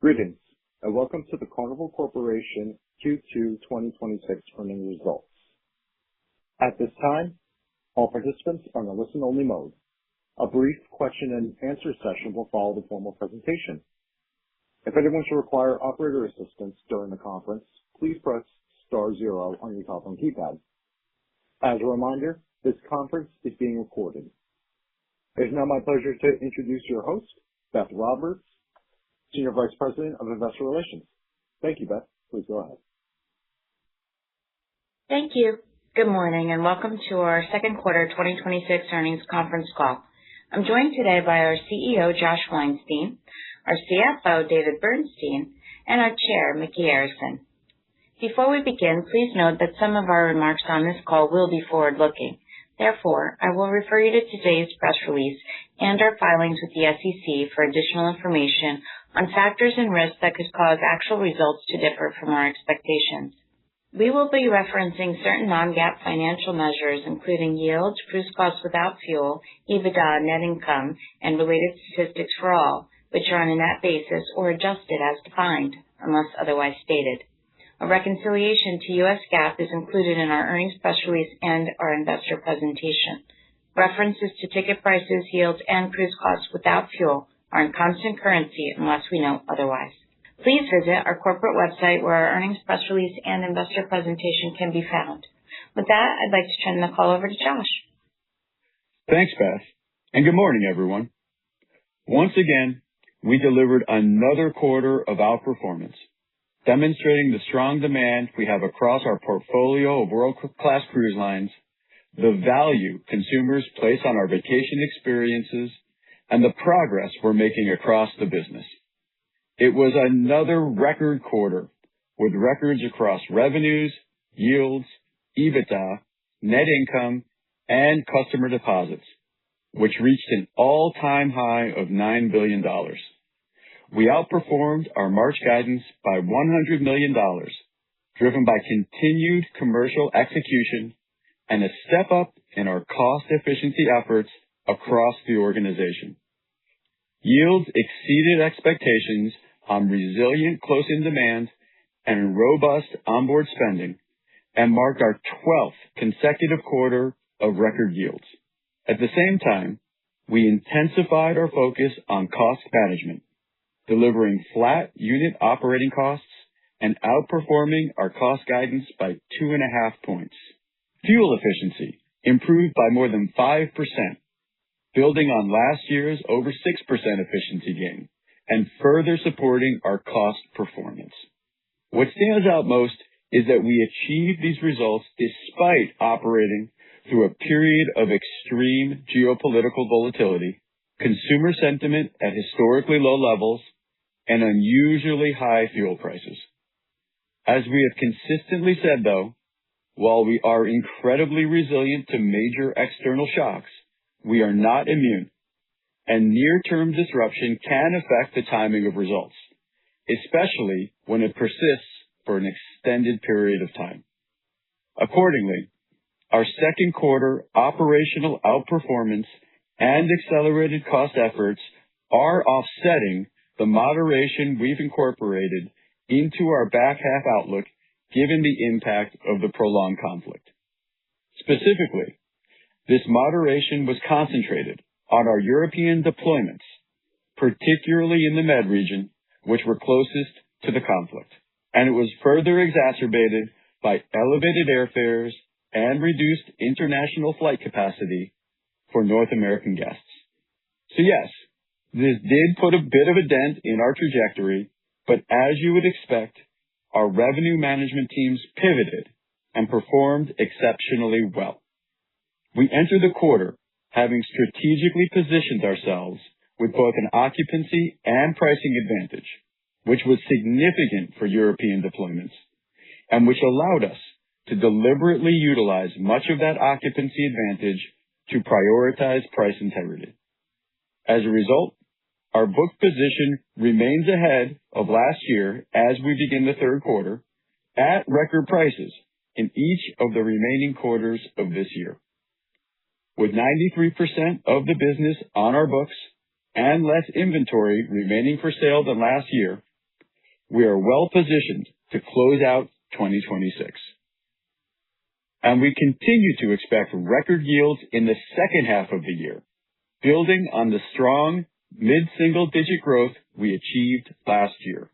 Greetings, and welcome to the Carnival Corporation Q2 2026 earnings results. At this time, all participants are in a listen-only mode. A brief question and answer session will follow the formal presentation. If anyone should require operator assistance during the conference, please press star 0 on your telephone keypad. As a reminder, this conference is being recorded. It is now my pleasure to introduce your host, Beth Roberts, Senior Vice President of Investor Relations. Thank you, Beth. Please go ahead. Thank you. Good morning and welcome to our second quarter 2026 earnings conference call. I'm joined today by our CEO, Josh Weinstein, our CFO, David Bernstein, and our Chair, Mickey Arison. Before we begin, please note that some of our remarks on this call will be forward-looking. Therefore, I will refer you to today's press release and our filings with the SEC for additional information on factors and risks that could cause actual results to differ from our expectations. We will be referencing certain non-GAAP financial measures, including yields, cruise costs without fuel, EBITDA, net income, and related statistics for all, which are on a net basis or adjusted as defined, unless otherwise stated. A reconciliation to U.S. GAAP is included in our earnings press release and our investor presentation. References to ticket prices, yields, and cruise costs without fuel are in constant currency unless we note otherwise. Please visit our corporate website where our earnings press release and investor presentation can be found. With that, I'd like to turn the call over to Josh. Thanks, Beth, and good morning, everyone. Once again, we delivered another quarter of outperformance, demonstrating the strong demand we have across our portfolio of world-class cruise lines, the value consumers place on our vacation experiences, and the progress we're making across the business. It was another record quarter with records across revenues, yields, EBITDA, net income, and customer deposits, which reached an all-time high of $9 billion. We outperformed our March guidance by $100 million, driven by continued commercial execution and a step up in our cost efficiency efforts across the organization. Yields exceeded expectations on resilient close-in demand and robust onboard spending and marked our 12th consecutive quarter of record yields. At the same time, we intensified our focus on cost management, delivering flat unit operating costs and outperforming our cost guidance by 2.5 points. Fuel efficiency improved by more than 5%, building on last year's over 6% efficiency gain and further supporting our cost performance. What stands out most is that we achieved these results despite operating through a period of extreme geopolitical volatility, consumer sentiment at historically low levels, and unusually high fuel prices. As we have consistently said, though, while we are incredibly resilient to major external shocks, we are not immune, and near-term disruption can affect the timing of results, especially when it persists for an extended period of time. Accordingly, our second quarter operational outperformance and accelerated cost efforts are offsetting the moderation we've incorporated into our back half outlook given the impact of the prolonged conflict. Specifically, this moderation was concentrated on our European deployments, particularly in the Med region, which were closest to the conflict, and it was further exacerbated by elevated airfares and reduced international flight capacity for North American guests. So yes, this did put a bit of a dent in our trajectory, but as you would expect, our revenue management teams pivoted and performed exceptionally well. We entered the quarter having strategically positioned ourselves with both an occupancy and pricing advantage, which was significant for European deployments, and which allowed us to deliberately utilize much of that occupancy advantage to prioritize price integrity. As a result, our book position remains ahead of last year as we begin the third quarter at record prices in each of the remaining quarters of this year. With 93% of the business on our books and less inventory remaining for sale than last year, we are well positioned to close out 2026. And we continue to expect record yields in the second half of the year, building on the strong mid-single-digit growth we achieved last year.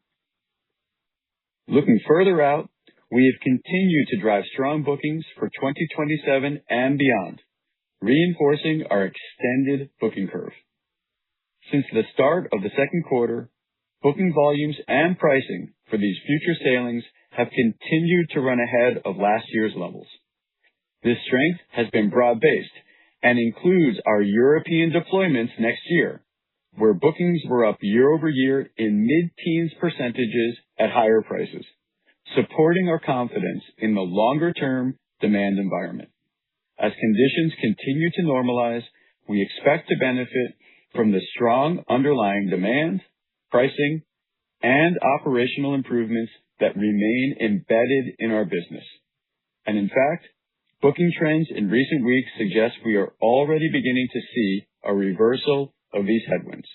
Looking further out, we have continued to drive strong bookings for 2027 and beyond, reinforcing our extended booking curve. Since the start of the second quarter, booking volumes and pricing for these future sailings have continued to run ahead of last year's levels. This strength has been broad-based and includes our European deployments next year, where bookings were up year-over-year in mid-teens percentages at higher prices, supporting our confidence in the longer-term demand environment. As conditions continue to normalize, we expect to benefit from the strong underlying demand, pricing, and operational improvements that remain embedded in our business. And in fact, booking trends in recent weeks suggest we are already beginning to see a reversal of these headwinds.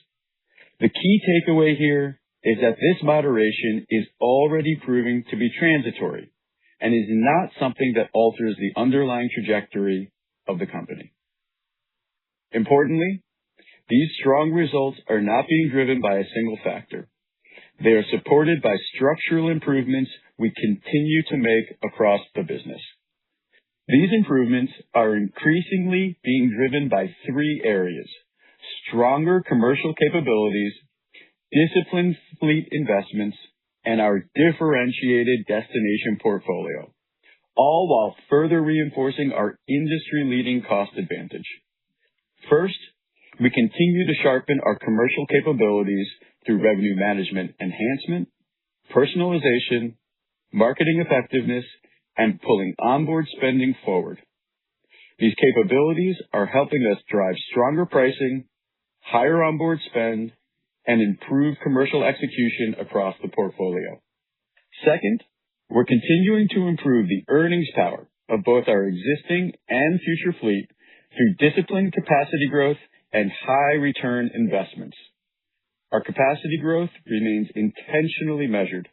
The key takeaway here is that this moderation is already proving to be transitory and is not something that alters the underlying trajectory of the company. Importantly, these strong results are not being driven by a single factor. They are supported by structural improvements we continue to make across the business. These improvements are increasingly being driven by three areas: stronger commercial capabilities, disciplined fleet investments, and our differentiated destination portfolio, all while further reinforcing our industry-leading cost advantage. First, we continue to sharpen our commercial capabilities through revenue management enhancement, personalization, marketing effectiveness, and pulling onboard spending forward. These capabilities are helping us drive stronger pricing, higher onboard spend, and improve commercial execution across the portfolio. Second, we're continuing to improve the earnings power of both our existing and future fleet through disciplined capacity growth and high return investments. Our capacity growth remains intentionally measured,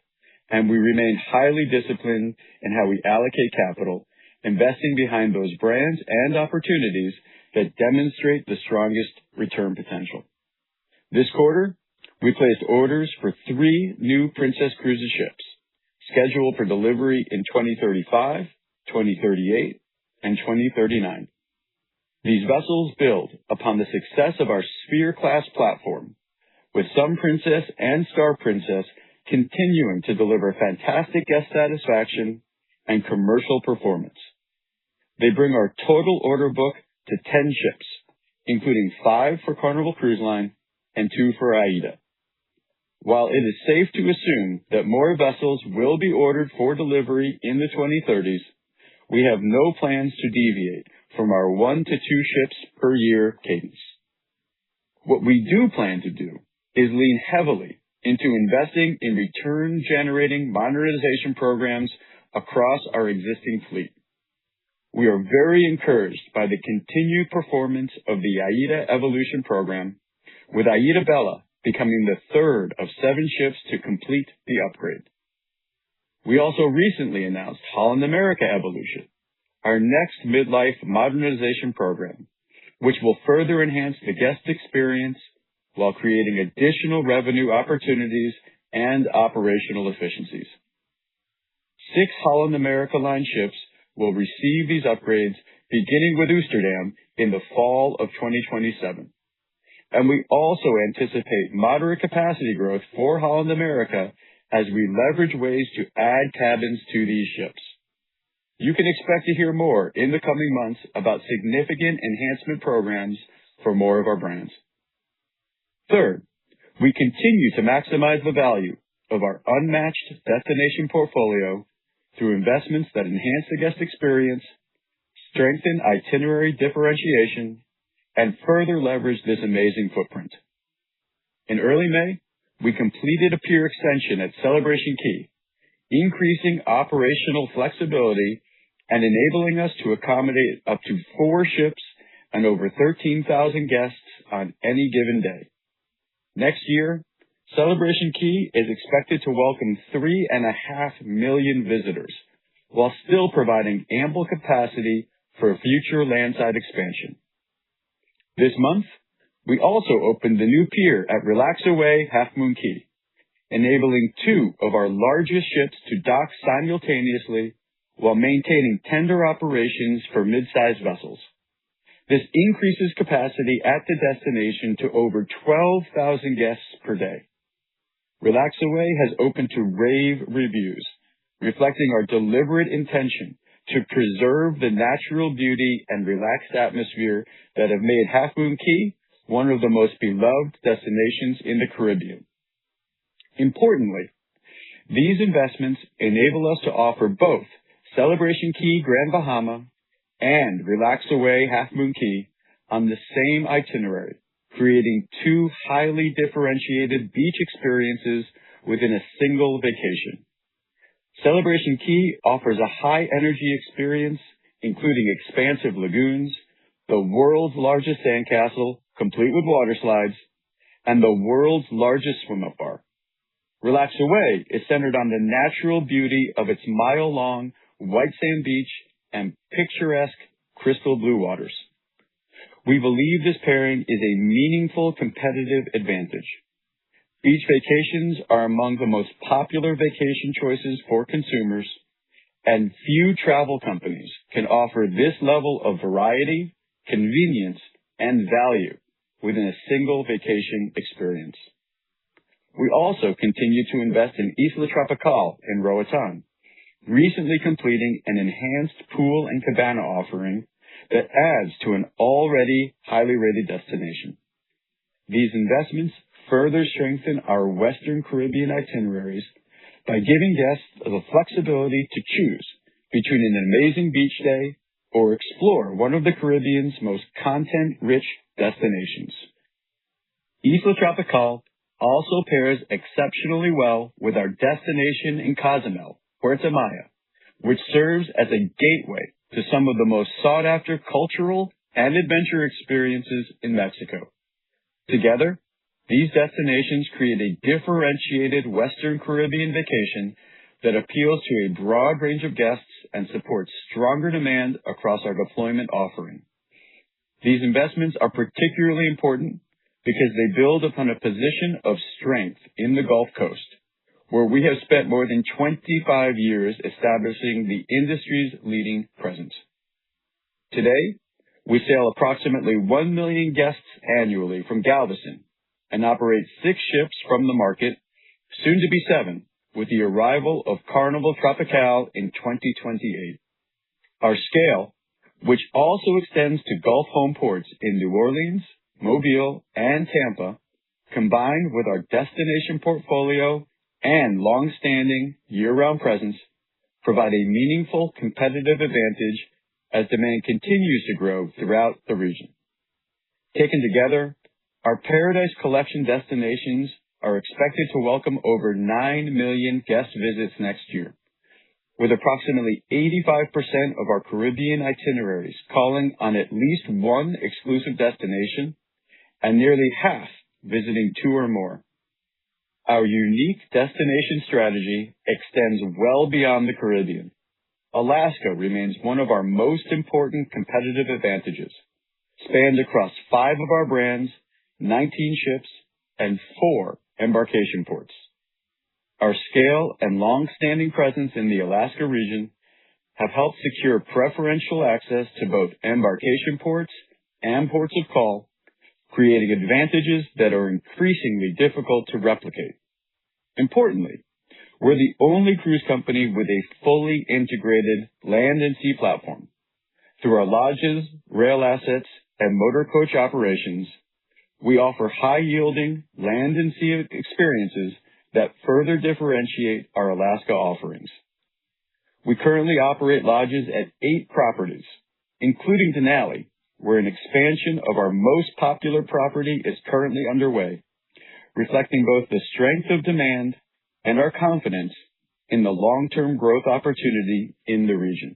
and we remain highly disciplined in how we allocate capital, investing behind those brands and opportunities that demonstrate the strongest return potential. This quarter, we placed orders for 3 new Princess Cruises ships, scheduled for delivery in 2035, 2038, and 2039. These vessels build upon the success of our Sphere-class platform, with Sun Princess and Star Princess continuing to deliver fantastic guest satisfaction and commercial performance. They bring our total order book to 10 ships, including 5 for Carnival Cruise Line and 2 for AIDA. While it is safe to assume that more vessels will be ordered for delivery in the 2030s, we have no plans to deviate from our 1 to 2 ships per year cadence. What we do plan to do is lean heavily into investing in return-generating modernization programs across our existing fleet. We are very encouraged by the continued performance of the AIDA Evolution program, with AIDA Bella becoming the 3rd of 7 ships to complete the upgrade. We also recently announced Holland America Evolution, our next midlife modernization program, which will further enhance the guest experience while creating additional revenue opportunities and operational efficiencies. 6 Holland America Line ships will receive these upgrades beginning with Amsterdam in the fall of 2027. And we also anticipate moderate capacity growth for Holland America as we leverage ways to add cabins to these ships. You can expect to hear more in the coming months about significant enhancement programs for more of our brands. Third, we continue to maximize the value of our unmatched destination portfolio through investments that enhance the guest experience, strengthen itinerary differentiation, and further leverage this amazing footprint. In early May, we completed a pier extension at Celebration Key, increasing operational flexibility and enabling us to accommodate up to 4 ships and over 13,000 guests on any given day. Next year, Celebration Key is expected to welcome 3.5 million visitors, while still providing ample capacity for future landside expansion. This month, we also opened the new pier at Relax Away Half Moon Cay, enabling 2 of our largest ships to dock simultaneously while maintaining tender operations for mid-sized vessels. This increases capacity at the destination to over 12,000 guests per day. Relax Away has opened to rave reviews, reflecting our deliberate intention to preserve the natural beauty and relaxed atmosphere that have made Half Moon Cay one of the most beloved destinations in the Caribbean. Importantly, these investments enable us to offer both Celebration Key Grand Bahama and Relax Away Half Moon Cay on the same itinerary, creating 2 highly differentiated beach experiences within a single vacation. Celebration Key offers a high-energy experience, including expansive lagoons, the world's largest sandcastle, complete with water slides, and the world's largest swim-up bar. Relax Away is centered on the natural beauty of its mile-long white sand beach and picturesque crystal blue waters. We believe this pairing is a meaningful competitive advantage. Beach vacations are among the most popular vacation choices for consumers, and few travel companies can offer this level of variety, convenience, and value within a single vacation experience. We also continue to invest in Isla Tropical in Roatan, recently completing an enhanced pool and cabana offering that adds to an already highly rated destination. These investments further strengthen our Western Caribbean itineraries by giving guests the flexibility to choose between an amazing beach day or explore one of the Caribbean's most content-rich destinations. Isla Tropical also pairs exceptionally well with our destination in Cozumel, Puerto Maya, which serves as a gateway to some of the most sought-after cultural and adventure experiences in Mexico. Together, these destinations create a differentiated Western Caribbean vacation that appeals to a broad range of guests and supports stronger demand across our deployment offering. These investments are particularly important because they build upon a position of strength in the Gulf Coast, where we have spent more than 25 years establishing the industry's leading presence. Today, we sail approximately 1 million guests annually from Galveston and operate 6 ships from the market, soon to be 7, with the arrival of Carnival Tropical in 2028. Our scale, which also extends to Gulf home ports in New Orleans, Mobile, and Tampa, combined with our destination portfolio and long-standing year-round presence, provide a meaningful competitive advantage as demand continues to grow throughout the region. Taken together, our Paradise Collection destinations are expected to welcome over 9 million guest visits next year, with approximately 85% of our Caribbean itineraries calling on at least one exclusive destination and nearly half visiting 2 or more. Our unique destination strategy extends well beyond the Caribbean. Alaska remains one of our most important competitive advantages, spanned across 5 of our brands, 19 ships, and 4 embarkation ports. Our scale and long-standing presence in the Alaska region have helped secure preferential access to both embarkation ports and ports of call, creating advantages that are increasingly difficult to replicate. Importantly, we're the only cruise company with a fully integrated land and sea platform. Through our lodges, rail assets, and motor coach operations, we offer high-yielding land and sea experiences that further differentiate our Alaska offerings. We currently operate lodges at 8 properties, including Denali, where an expansion of our most popular property is currently underway, reflecting both the strength of demand and our confidence in the long-term growth opportunity in the region.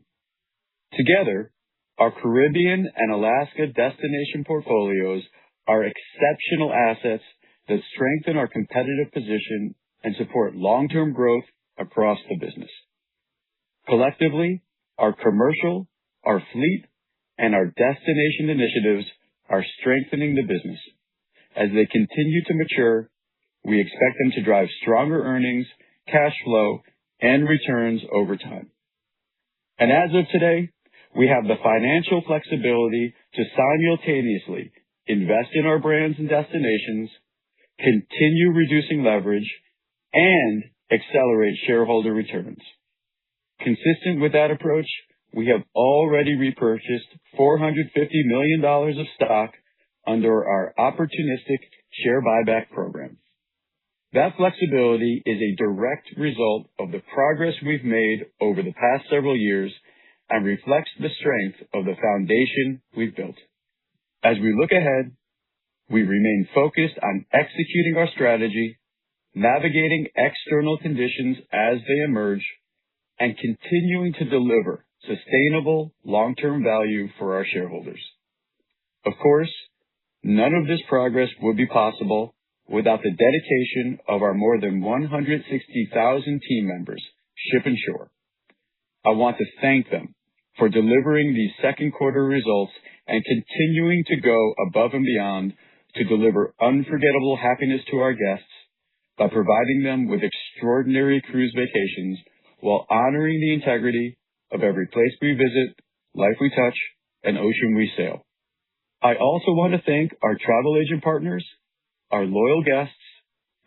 Together, our Caribbean and Alaska destination portfolios are exceptional assets that strengthen our competitive position and support long-term growth across the business. Collectively, our commercial, our fleet, and our destination initiatives are strengthening the business. As they continue to mature, we expect them to drive stronger earnings, cash flow, and returns over time. And as of today, we have the financial flexibility to simultaneously invest in our brands and destinations, continue reducing leverage, and accelerate shareholder returns. Consistent with that approach, we have already repurchased $450 million of stock under our opportunistic share buyback program. That flexibility is a direct result of the progress we've made over the past several years and reflects the strength of the foundation we've built. As we look ahead, we remain focused on executing our strategy, navigating external conditions as they emerge, and continuing to deliver sustainable long-term value for our shareholders. Of course, none of this progress would be possible without the dedication of our more than 160,000 team members, ship and shore. I want to thank them for delivering these second quarter results and continuing to go above and beyond to deliver unforgettable happiness to our guests by providing them with extraordinary cruise vacations while honoring the integrity of every place we visit, life we touch, and ocean we sail. I also want to thank our travel agent partners, our loyal guests,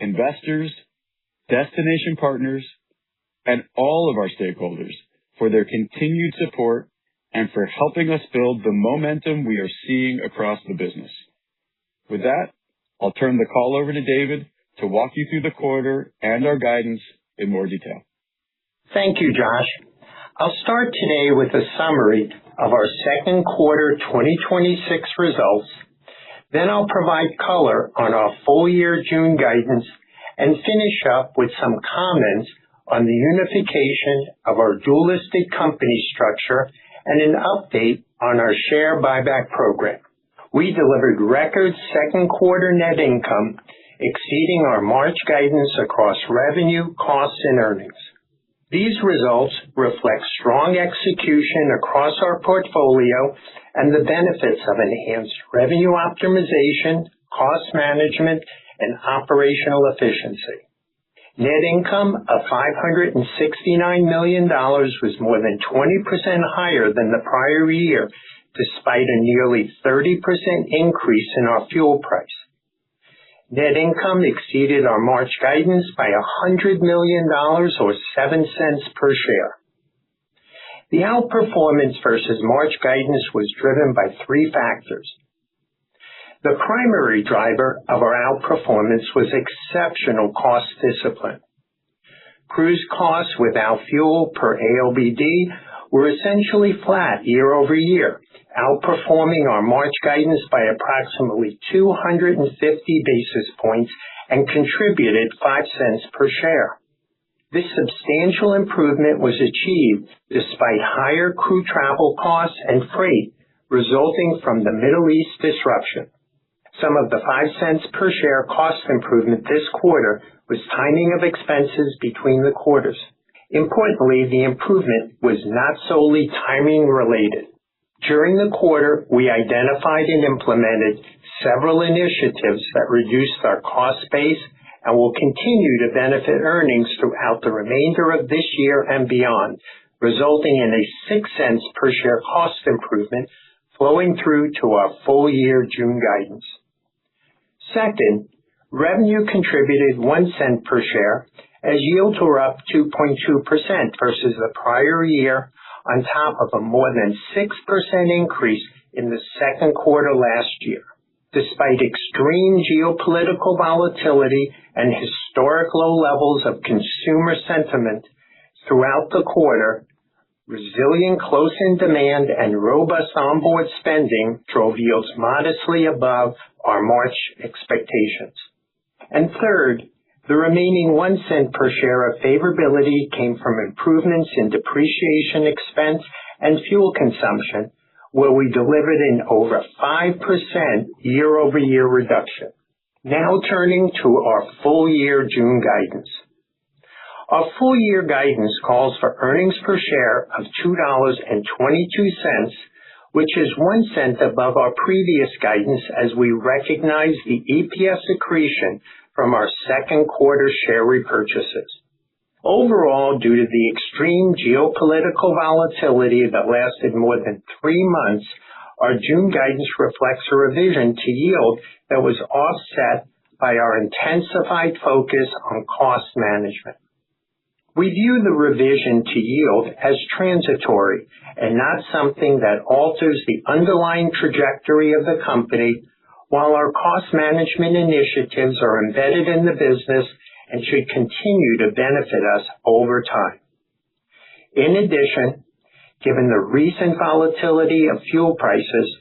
investors, destination partners, and all of our stakeholders for their continued support and for helping us build the momentum we are seeing across the business. With that, I'll turn the call over to David to walk you through the quarter and our guidance in more detail. Thank you, Josh. I'll start today with a summary of our second quarter 2026 results. Then I'll provide color on our full year June guidance and finish up with some comments on the unification of our dual-listed company structure and an update on our share buyback program. We delivered record second quarter net income, exceeding our March guidance across revenue, costs, and earnings. These results reflect strong execution across our portfolio and the benefits of enhanced revenue optimization, cost management, and operational efficiency. Net income of $569 million was more than 20% higher than the prior year, despite a nearly 30% increase in our fuel price. Net income exceeded our March guidance by $100 million or 7 cents per share. The outperformance versus March guidance was driven by 3 factors. The primary driver of our outperformance was exceptional cost discipline. Cruise costs without fuel per ALBD were essentially flat year over year, outperforming our March guidance by approximately 250 basis points and contributed 5 cents per share. This substantial improvement was achieved despite higher crew travel costs and freight resulting from the Middle East disruption. Some of the 5 cents per share cost improvement this quarter was timing of expenses between the quarters. Importantly, the improvement was not solely timing related. During the quarter, we identified and implemented several initiatives that reduced our cost base and will continue to benefit earnings throughout the remainder of this year and beyond, resulting in a 6 cents per share cost improvement flowing through to our full year June guidance. Second, revenue contributed 1 cent per share as yields were up 2.2% versus the prior year on top of a more than 6% increase in the second quarter last year. Despite extreme geopolitical volatility and historic low levels of consumer sentiment throughout the quarter, resilient close-in demand and robust onboard spending drove yields modestly above our March expectations. And third, the remaining 1 cent per share of favorability came from improvements in depreciation expense and fuel consumption, where we delivered an over 5% year-over-year reduction. Now turning to our full year June guidance. Our full year guidance calls for earnings per share of $2.22, which is 1 cent above our previous guidance as we recognize the EPS accretion from our second quarter share repurchases. Overall, due to the extreme geopolitical volatility that lasted more than 3 months, our June guidance reflects a revision to yield that was offset by our intensified focus on cost management. We view the revision to yield as transitory and not something that alters the underlying trajectory of the company, while our cost management initiatives are embedded in the business and should continue to benefit us over time. In addition, given the recent volatility of fuel prices,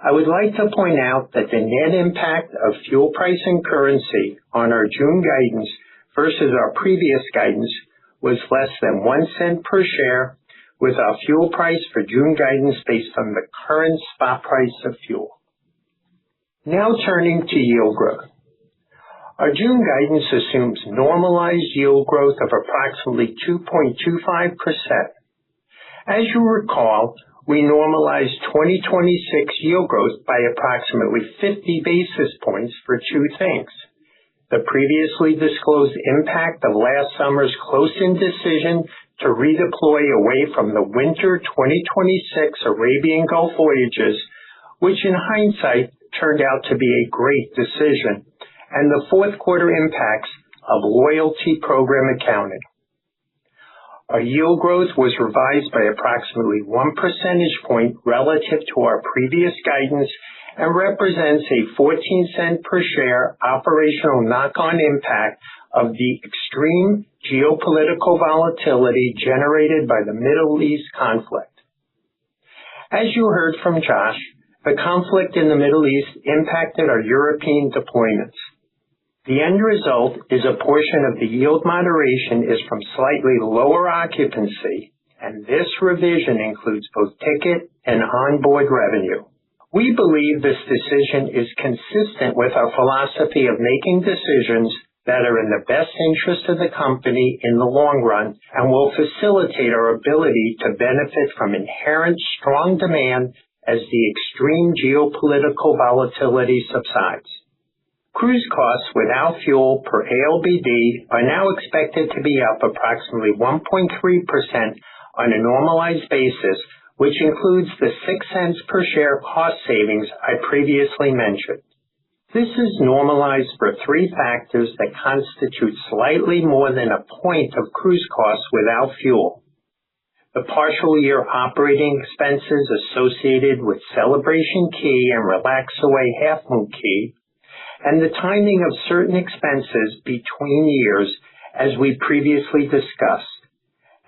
I would like to point out that the net impact of fuel price and currency on our June guidance versus our previous guidance was less than 1 cent per share, with our fuel price for June guidance based on the current spot price of fuel. Now turning to yield growth. Our June guidance assumes normalized yield growth of approximately 2.25%. As you recall, we normalized 2026 yield growth by approximately 50 basis points for 2 things: the previously disclosed impact of last summer's close-in decision to redeploy away from the winter 2026 Arabian Gulf voyages, which in hindsight turned out to be a great decision, and the fourth quarter impacts of loyalty program accounting. Our yield growth was revised by approximately 1 percentage point relative to our previous guidance and represents a 14-cent per share operational knock-on impact of the extreme geopolitical volatility generated by the Middle East conflict. As you heard from Josh, the conflict in the Middle East impacted our European deployments. The end result is a portion of the yield moderation is from slightly lower occupancy, and this revision includes both ticket and onboard revenue. We believe this decision is consistent with our philosophy of making decisions that are in the best interest of the company in the long run and will facilitate our ability to benefit from inherent strong demand as the extreme geopolitical volatility subsides. Cruise costs without fuel per ALBD are now expected to be up approximately 1.3% on a normalized basis, which includes the 6 cents per share cost savings I previously mentioned. This is normalized for 3 factors that constitute slightly more than a point of cruise costs without fuel: the partial year operating expenses associated with Celebration Key and Relaxaway Half Moon Key, and the timing of certain expenses between years as we previously discussed,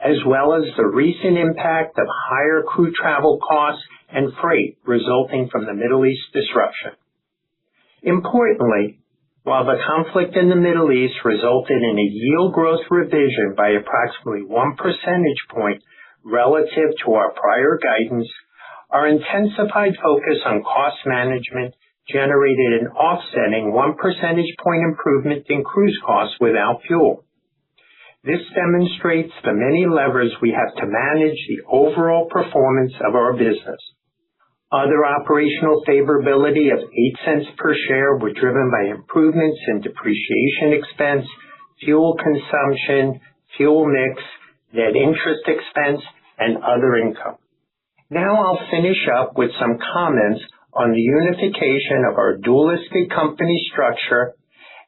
as well as the recent impact of higher crew travel costs and freight resulting from the Middle East disruption. Importantly, while the conflict in the Middle East resulted in a yield growth revision by approximately 1 percentage point relative to our prior guidance, our intensified focus on cost management generated an offsetting 1 percentage point improvement in cruise costs without fuel. This demonstrates the many levers we have to manage the overall performance of our business. Other operational favorability of 8 cents per share were driven by improvements in depreciation expense, fuel consumption, fuel mix, net interest expense, and other income. Now I'll finish up with some comments on the unification of our dual-listed company structure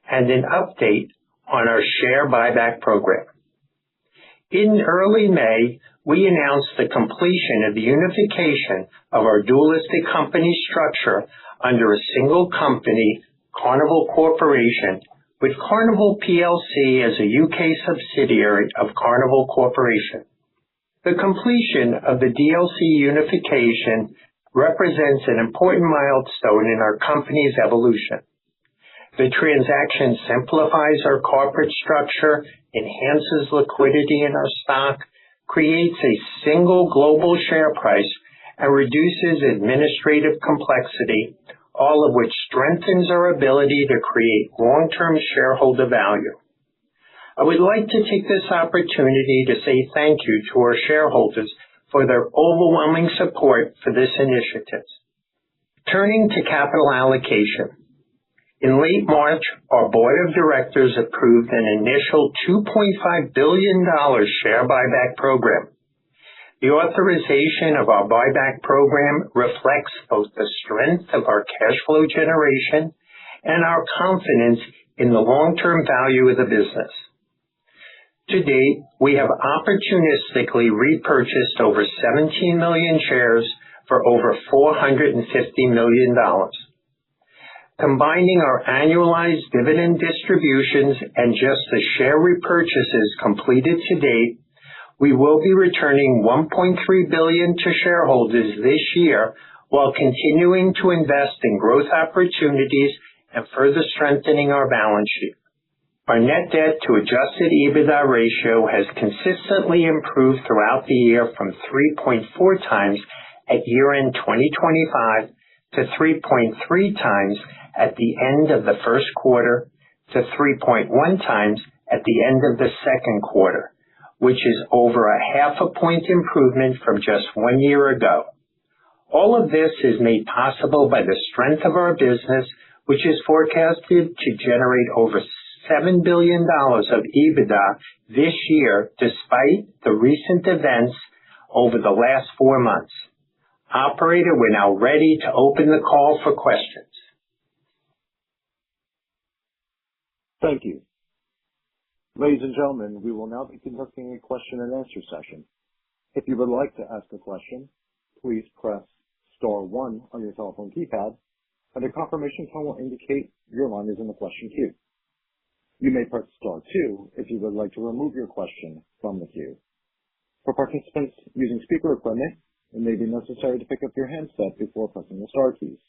and an update on our share buyback program. In early May, we announced the completion of the unification of our dual-listed company structure under a single company, Carnival Corporation, with Carnival plc as a UK subsidiary of Carnival Corporation. The completion of the DLC unification represents an important milestone in our company's evolution. The transaction simplifies our corporate structure, enhances liquidity in our stock, creates a single global share price, and reduces administrative complexity, all of which strengthens our ability to create long-term shareholder value. I would like to take this opportunity to say thank you to our shareholders for their overwhelming support for this initiative. Turning to capital allocation. In late March, our board of directors approved an initial $2.5 billion share buyback program. The authorization of our buyback program reflects both the strength of our cash flow generation and our confidence in the long-term value of the business. To date, we have opportunistically repurchased over 17 million shares for over $450 million. Combining our annualized dividend distributions and just the share repurchases completed to date, we will be returning $1.3 billion to shareholders this year while continuing to invest in growth opportunities and further strengthening our balance sheet. Our net debt to adjusted EBITDA ratio has consistently improved throughout the year from 3.4 times at year-end 2025 to 3.3 times at the end of the first quarter to 3.1 times at the end of the second quarter, which is over a half a point improvement from just 1 year ago. All of this is made possible by the strength of our business, which is forecasted to generate over $7 billion of EBITDA this year, despite the recent events over the last 4 months. Operator, we're now ready to open the call for questions. Thank you. Ladies and gentlemen, we will now be conducting a question and answer session. If you would like to ask a question, please press star 1 on your telephone keypad, and a confirmation tone will indicate your line is in the question queue. You may press star 2 if you would like to remove your question from the queue. For participants using speaker equipment, it may be necessary to pick up your handset before pressing the star keys.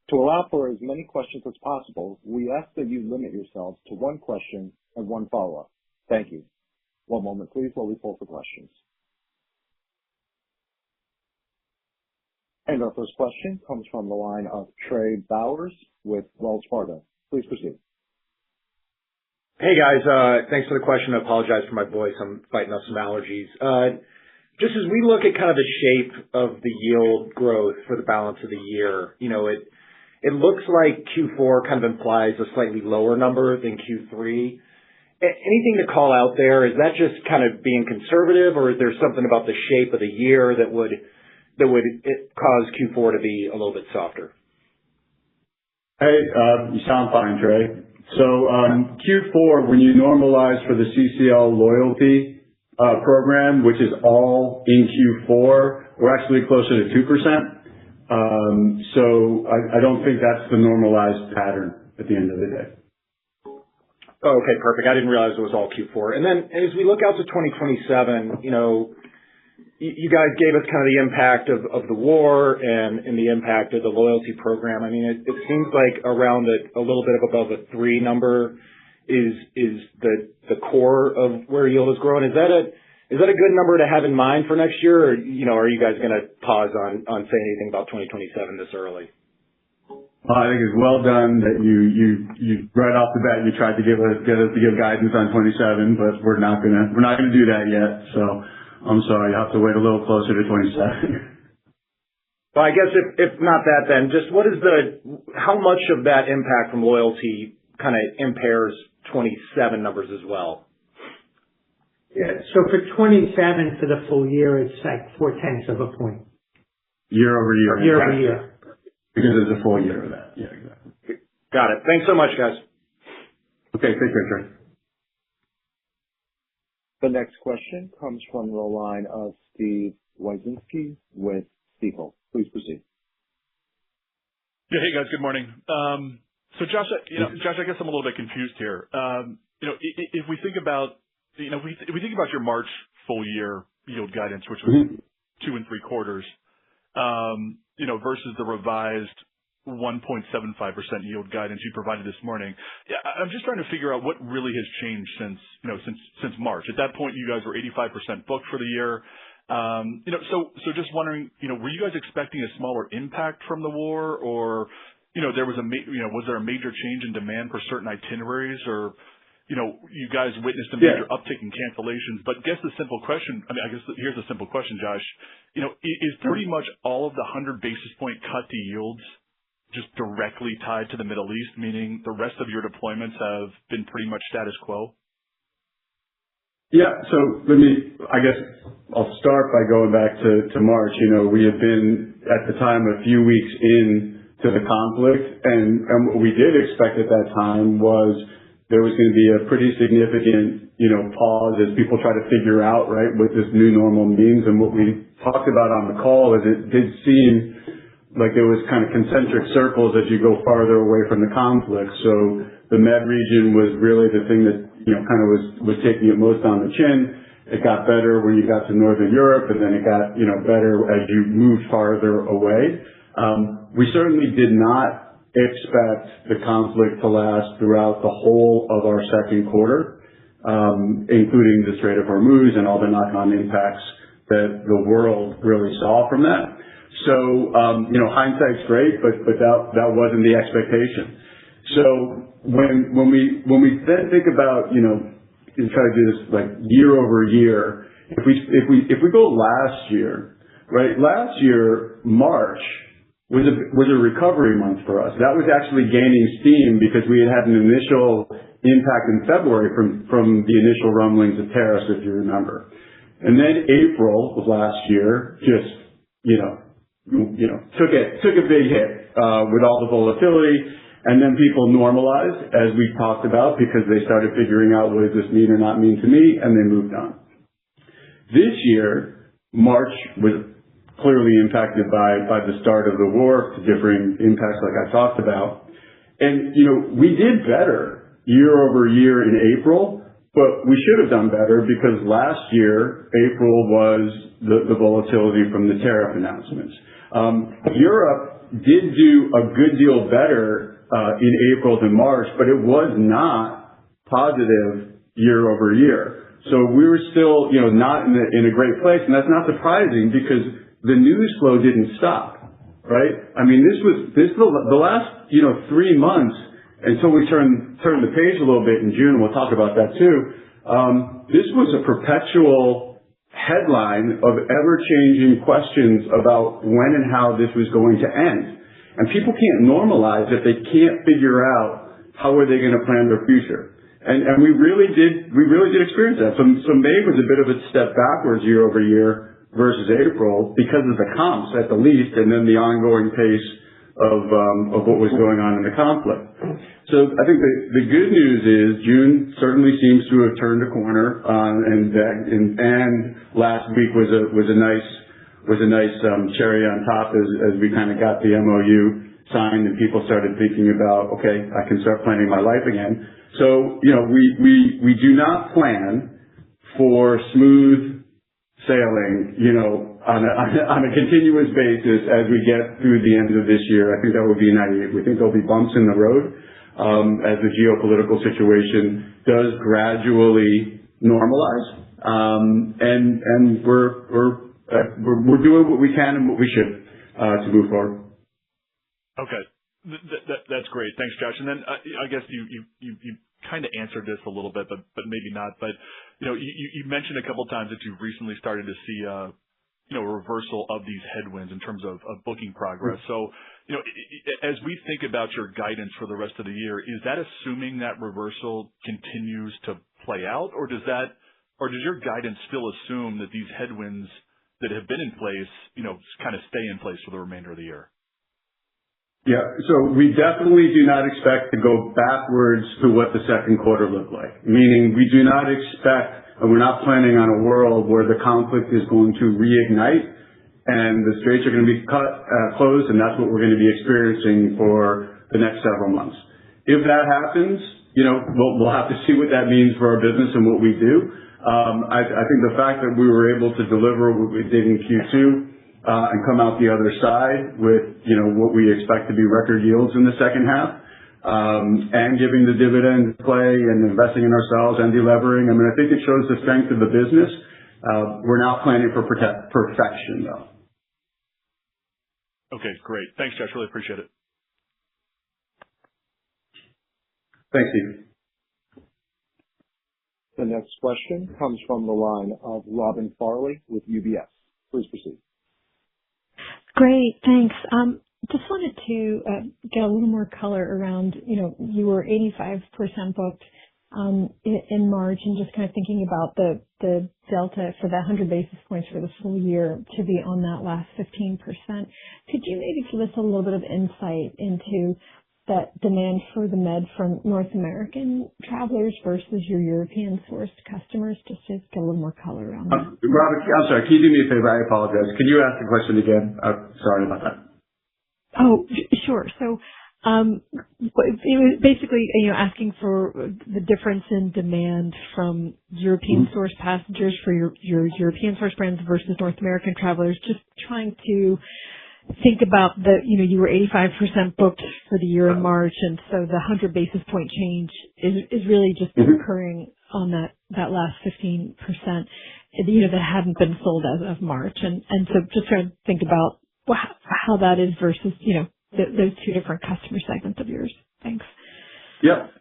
To allow for as many questions as possible, we ask that you limit yourselves to 1 question and 1 follow-up. Thank you. 1 moment, please, while we pull for questions. And our first question comes from the line of Trey Bowers with Wells Fargo. Please proceed. Hey guys, thanks for the question. I apologize for my voice. I'm fighting off some allergies. Just as we look at kind of the shape of the yield growth for the balance of the year, it looks like Q4 kind of implies a slightly lower number than Q3. Anything to call out there? Is that just kind of being conservative, or is there something about the shape of the year that would cause Q4 to be a little bit softer? Hey, you sound fine, Trey. So Q4, when you normalize for the CCL loyalty program, which is all in Q4, we're actually closer to 2%. So I don't think that's the normalized pattern at the end of the day. Oh, okay, perfect. I didn't realize it was all Q4. And then as we look out to 2027, you guys gave us kind of the impact of the war and the impact of the loyalty program. I mean, it seems like around a little bit above a 3 number is the core of where yield is growing. Is that a good number to have in mind for next year, or are you guys going to pause on saying anything about 2027 this early? Well, I think it's well done that you right off the bat you tried to get us to give guidance on 27, but we're not gonna do that yet. So I'm sorry, you have to wait a little closer to 27. Well, I guess if not that, then just how much of that impact from loyalty kind of impairs 27 numbers as well? Yeah. So for 27 for the full year, it's like 0.4 of a point. Year over year. Year over year. Because there's a full year of that. Yeah, exactly. Got it. Thanks so much, guys. Okay, take care, Trey. The next question comes from the line of Steve Wieczynski with Stifel. Please proceed. Yeah, hey guys, good morning. So Josh, I guess I'm a little bit confused here. If we think about, if we think about your March full year yield guidance, which was 2 3/4, versus the revised 1.75% yield guidance you provided this morning. Yeah, I'm just trying to figure out what really has changed since March. At that point, you guys were 85% booked for the year. So just wondering, were you guys expecting a smaller impact from the war, or was there a major change in demand for certain itineraries, or you guys witnessed a major uptick in cancellations? But here's the simple question, Josh. Is pretty much all of the 100 basis point cut to yields just directly tied to the Middle East, meaning the rest of your deployments have been pretty much status quo? Yeah. So I'll start by going back to March. We had been at the time a few weeks into the conflict, and what we did expect at that time was there was going to be a pretty significant, pause as people try to figure out, right, what this new normal means. And what we talked about on the call is it did seem like there was kind of concentric circles as you go farther away from the conflict. So the Med region was really the thing that, kind of was taking it most on the chin. It got better when you got to Northern Europe, and then it got, better as you moved farther away. We certainly did not expect the conflict to last throughout the whole of our second quarter, including the Strait of Hormuz and all the knock-on impacts that the world really saw from that. So, hindsight's great, but that wasn't the expectation. So when we then think about, and try to do this like year over year, if we go last year, right? Last year, March was a recovery month for us. That was actually gaining steam because we had an initial impact in February from the initial rumblings of tariffs, if you remember. And then April of last year just, took a big hit with all the volatility, and then people normalized, as we talked about, because they started figuring out what does this mean or not mean to me, and they moved on. This year, March was clearly impacted by the start of the war, the differing impacts like I talked about. And, we did better year over year in April, but we should have done better because last year, April was the volatility from the tariff announcements. Europe did do a good deal better in April than March, but it was not positive year over year. So we were still, not in a great place, and that's not surprising because the news flow didn't stop, right? I mean, this the last, 3 months until we turn the page a little bit in June, and we'll talk about that too. This was a perpetual headline of ever-changing questions about when and how this was going to end. And people can't normalize if they can't figure out how are they going to plan their future. And we really did experience that. So May was a bit of a step backwards year over year versus April because of the comps at the least, and then the ongoing pace of what was going on in the conflict. So I think the good news is June certainly seems to have turned a corner, and last week was a nice cherry on top as we kind of got the MOU signed and people started thinking about, okay, I can start planning my life again. So we do not plan for smooth sailing, on a continuous basis as we get through the end of this year. I think that would be naive. We think there'll be bumps in the road as the geopolitical situation does gradually normalize, and we're doing what we can and what we should to move forward. Okay, that's great. Thanks, Josh. And then I guess you kind of answered this a little bit, but maybe not. But you mentioned a couple of times that you've recently started to see a reversal of these headwinds in terms of booking progress. So as we think about your guidance for the rest of the year, is that assuming that reversal continues to play out, or does your guidance still assume that these headwinds that have been in place, kind of stay in place for the remainder of the year? Yeah. So we definitely do not expect to go backwards to what the second quarter looked like, meaning we do not expect, and we're not planning on a world where the conflict is going to reignite and the straits are going to be closed, and that's what we're going to be experiencing for the next several months. If that happens, we'll have to see what that means for our business and what we do. I think the fact that we were able to deliver what we did in Q2 and come out the other side with, what we expect to be record yields in the second half, and giving the dividend play and investing in ourselves and delevering. I mean, I think it shows the strength of the business We're not planning for perfection, though. Okay, great. Thanks, Josh. Really appreciate it. Thanks, Steve. The next question comes from the line of Robin Farley with UBS. Please proceed. Great, thanks. Just wanted to get a little more color around, you were 85% booked in March, and just kind of thinking about the delta for that 100 basis points for the full year to be on that last 15%. Could you maybe give us a little bit of insight into that demand for the med from North American travelers versus your European sourced customers, just to get a little more color around that? Robert, I'm sorry. Can you do me a favor? I apologize. Can you ask the question again? Sorry about that. Oh, sure. So it was basically asking for the difference in demand from European source passengers for your European source brands versus North American travelers. Just trying to think about you were 85% booked for the year in March, and so the 100 basis point change is really just occurring on that last 15% that hadn't been sold as of March, and so just trying to think about how that is versus those two different customer segments of yours. Thanks. Yep.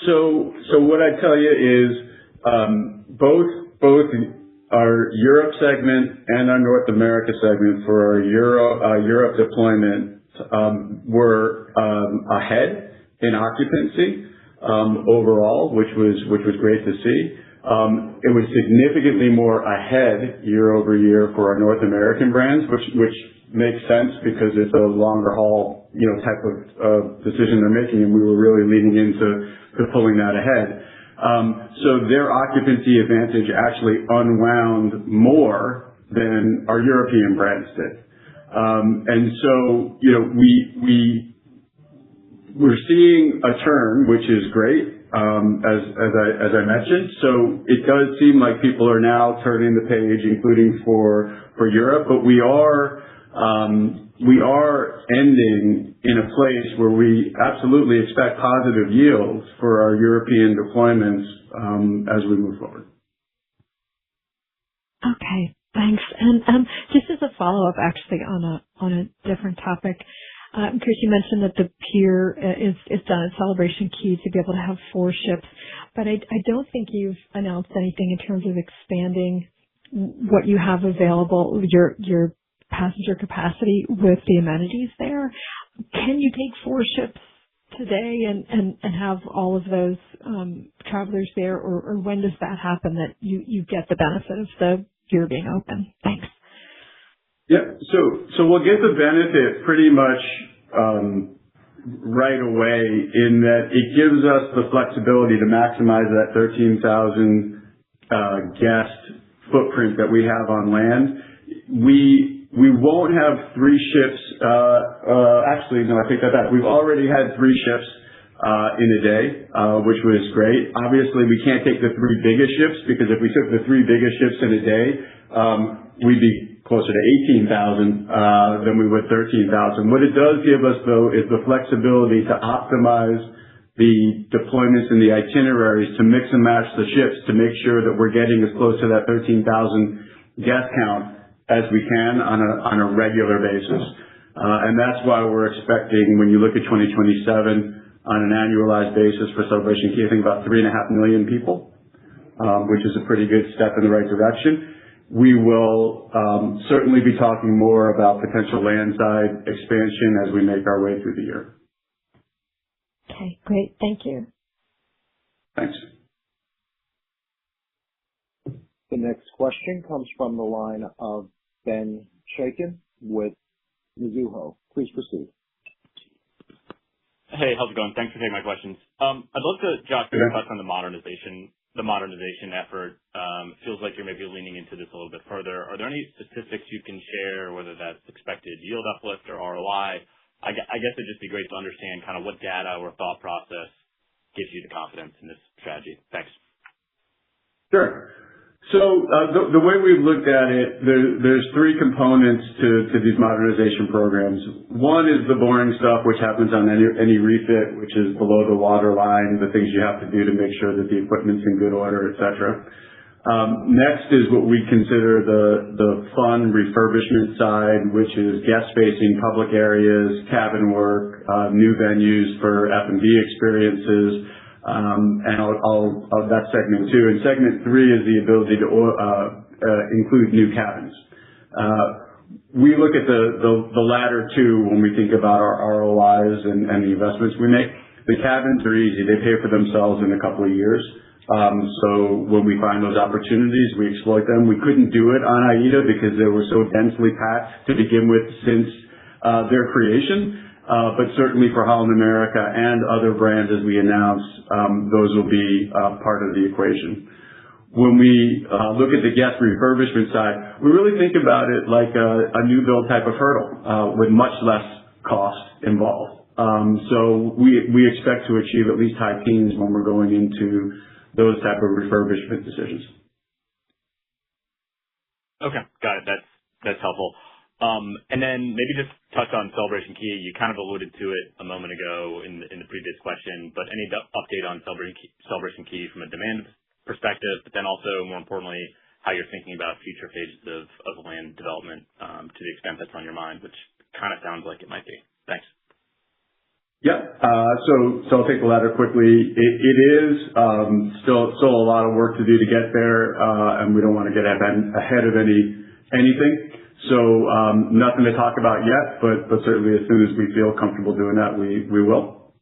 So what I tell you is both our Europe segment and our North America segment for our Europe deployment were ahead in occupancy overall, which was great to see. It was significantly more ahead year over year for our North American brands, which makes sense because it's a longer haul type of decision they're making, and we were really leaning into pulling that ahead. So their occupancy advantage actually unwound more than our European brands did. And so, we're seeing a turn, which is great, as I mentioned. So it does seem like people are now turning the page, including for Europe, but we are ending in a place where we absolutely expect positive yields for our European deployments as we move forward. Okay, thanks. And just as a follow-up, actually, on a different topic, Chris, you mentioned that the pier is done at Celebration Key to be able to have 4 ships, but I don't think you've announced anything in terms of expanding what you have available, your passenger capacity with the amenities there. Can you take 4 ships today and have all of those travelers there, or when does that happen that you get the benefit of the pier being open? Thanks. Yeah, so we'll get the benefit pretty much right away in that it gives us the flexibility to maximize that 13,000 guest footprint that we have on land. We won't have 3 ships. Actually, no, I take that back. We've already had 3 ships in a day, which was great. Obviously, we can't take the 3 biggest ships because if we took the 3 biggest ships in a day, we'd be closer to 18,000 than we would 13,000. What it does give us, though, is the flexibility to optimize the deployments and the itineraries to mix and match the ships to make sure that we're getting as close to that 13,000 guest count as we can on a regular basis. And that's why we're expecting, when you look at 2027 on an annualized basis for Celebration Key, I think about 3.5 million people, which is a pretty good step in the right direction. We will certainly be talking more about potential landside expansion as we make our way through the year. Okay, great. Thank you. Thanks. The next question comes from the line of Ben Chaiken with Mizuho. Please proceed. Hey, how's it going? Thanks for taking my questions. I'd love to, Josh, touch on the modernization effort. It feels like you're maybe leaning into this a little bit further. Are there any statistics you can share, whether that's expected yield uplift or ROI? I guess it'd just be great to understand kind of what data or thought process gives you the confidence in this strategy. Thanks. Sure. So the way we've looked at it, there's 3 components to these modernization programs. One is the boring stuff, which happens on any refit, which is below the water line, the things you have to do to make sure that the equipment's in good order, et cetera. Next is what we consider the fun refurbishment side, which is guest-facing public areas, cabin work, new venues for F&B experiences, and that's segment 2. And segment 3 is the ability to include new cabins. We look at the latter two when we think about our ROIs and the investments we make. The cabins are easy. They pay for themselves in a couple of years. So when we find those opportunities, we exploit them. We couldn't do it on AIDA because they were so densely packed to begin with since their creation. But certainly for Holland America and other brands, as we announced, those will be part of the equation. When we look at the guest refurbishment side, we really think about it like a new build type of hurdle with much less cost involved. So we expect to achieve at least high teens when we're going into those type of refurbishment decisions. Okay, got it. That's helpful. And then maybe just touch on Celebration Key. You kind of alluded to it a moment ago in the previous question, but any update on Celebration Key from a demand perspective, but then also, more importantly, how you're thinking about future phases of land development to the extent that's on your mind, which kind of sounds like it might be. Thanks. Yeah. So I'll take the latter quickly. It is still a lot of work to do to get there, and we don't want to get ahead of anything. So nothing to talk about yet, but certainly as soon as we feel comfortable doing that, we will.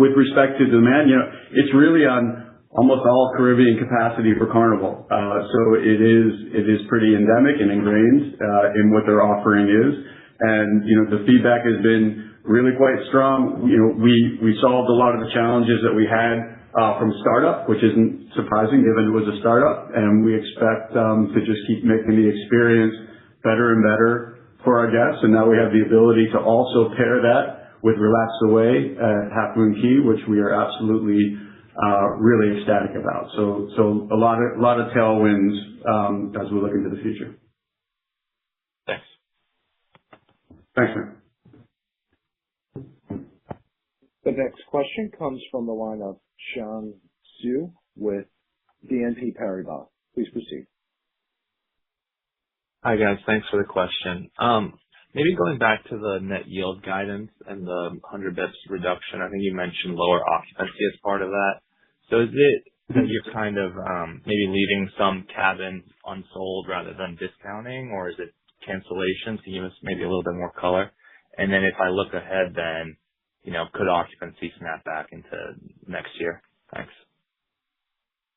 With respect to demand, it's really on almost all Caribbean capacity for Carnival. So it is pretty endemic and ingrained in what their offering is, and the feedback has been really quite strong. We solved a lot of the challenges that we had from startup, which isn't surprising given it was a startup, and we expect to just keep making the experience better and better for our guests. And now we have the ability to also pair that with Relax Away at Half Moon Cay, which we are absolutely really ecstatic about. So a lot of tailwinds as we look into the future. Thanks. Thanks, man. The next question comes from the line of Sean Xu with BNP Paribas. Please proceed. Hi, guys. Thanks for the question. Maybe going back to the net yield guidance and the 100 basis points reduction, I think you mentioned lower occupancy as part of that. So is it that you're kind of maybe leaving some cabins unsold rather than discounting, or is it cancellations? Can you give us maybe a little bit more color? And then if I look ahead, then could occupancy snap back into next year? Thanks.